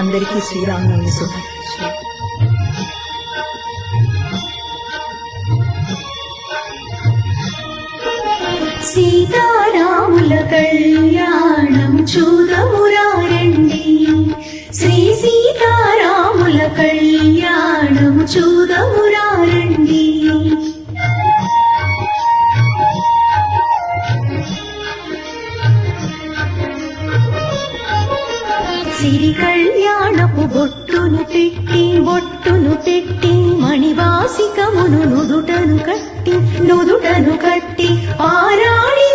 అందరికీ శ్రీరామనవమి శుభ. సీతారాముల కళ్యాణం చూదమురారండి, శ్రీ సీతారాముల కళ్యాణం చూదమురారండి. సిరి కళ్యాణపు బొట్టును పెట్టి మణివాసికమును నుదుటను కట్టి పారాణి